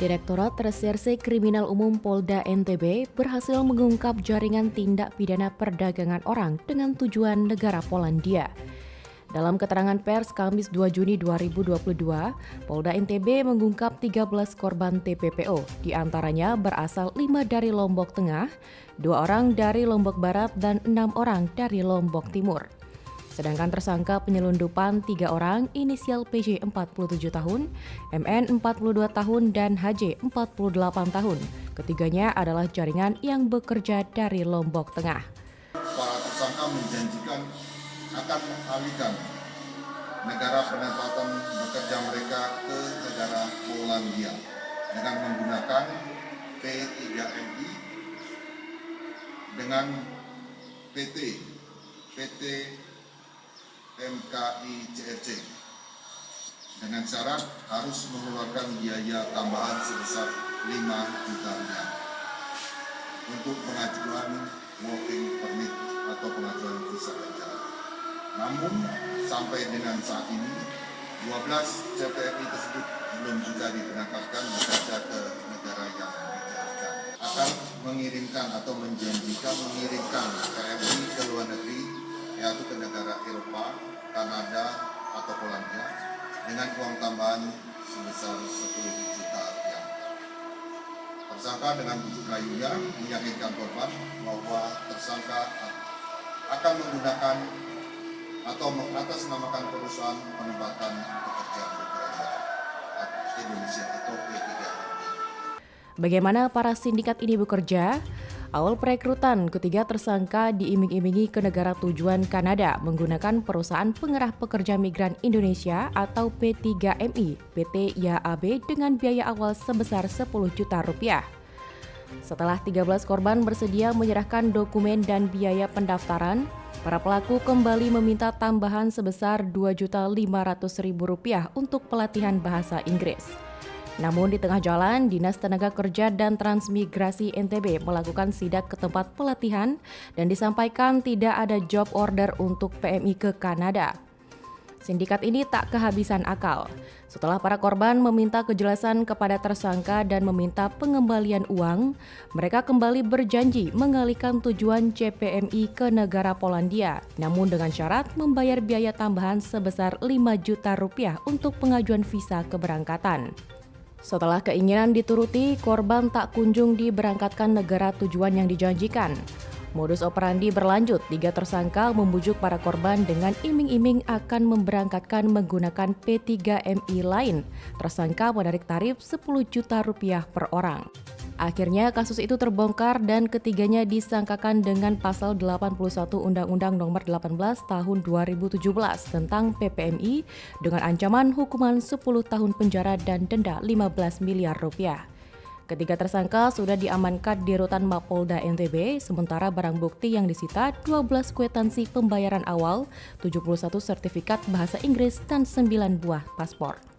Direktorat Reserse Kriminal Umum Polda NTB berhasil mengungkap jaringan tindak pidana perdagangan orang dengan tujuan negara Polandia. Dalam keterangan pers Kamis 2 Juni 2022, Polda NTB mengungkap 13 korban TPPO, di antaranya berasal 5 dari Lombok Tengah, 2 orang dari Lombok Barat, dan 6 orang dari Lombok Timur. Sedangkan tersangka penyelundupan 3 orang inisial PJ 47 tahun, MN 42 tahun, dan HJ 48 tahun. Ketiganya adalah jaringan yang bekerja dari Lombok Tengah. Para tersangka menjanjikan akan mengalihkan negara penempatan bekerja mereka ke negara Polandia dengan menggunakan P3MI dengan PT MKI CRC dengan syarat harus mengeluarkan biaya tambahan sebesar 5 juta rupiah untuk pengajuan working permit atau pengajuan visa kerja. Namun sampai dengan saat ini 12 CPMI tersebut belum juga diberangkatkan bekerja ke negara yang dijanjikan. Akan mengirimkan atau menjanjikan mengirimkan PMI ke luar negeri, yaitu ke negara Eropa, Kanada, atau Polandia dengan uang tambahan sebesar 10 juta rupiah. Tersangka dengan bujuk rayunya meyakinkan korban bahwa tersangka akan menggunakan atau mengatasnamakan perusahaan penempatan pekerja migran Indonesia atau P3MI. Bagaimana para sindikat ini bekerja? Awal perekrutan, ketiga tersangka diiming-imingi ke negara tujuan Kanada menggunakan perusahaan pengerah pekerja migran Indonesia atau P3MI, PT YAAB dengan biaya awal sebesar 10 juta rupiah. Setelah 13 korban bersedia menyerahkan dokumen dan biaya pendaftaran, para pelaku kembali meminta tambahan sebesar Rp2.500.000 untuk pelatihan bahasa Inggris. Namun di tengah jalan, Dinas Tenaga Kerja dan Transmigrasi NTB melakukan sidak ke tempat pelatihan dan disampaikan tidak ada job order untuk PMI ke Kanada. Sindikat ini tak kehabisan akal. Setelah para korban meminta kejelasan kepada tersangka dan meminta pengembalian uang, mereka kembali berjanji mengalihkan tujuan CPMI ke negara Polandia, namun dengan syarat membayar biaya tambahan sebesar 5 juta rupiah untuk pengajuan visa keberangkatan. Setelah keinginan dituruti, korban tak kunjung diberangkatkan negara tujuan yang dijanjikan. Modus operandi berlanjut, 3 tersangka membujuk para korban dengan iming-iming akan memberangkatkan menggunakan P3MI lain. Tersangka menarik tarif 10 juta rupiah per orang. Akhirnya kasus itu terbongkar dan ketiganya disangkakan dengan pasal 81 Undang-Undang Nomor 18 Tahun 2017 tentang PPMI dengan ancaman hukuman 10 tahun penjara dan denda 15 miliar rupiah. Ketiga tersangka sudah diamankan di Rutan Mapolda NTB, sementara barang bukti yang disita 12 kwitansi pembayaran awal, 71 sertifikat bahasa Inggris, dan 9 buah paspor.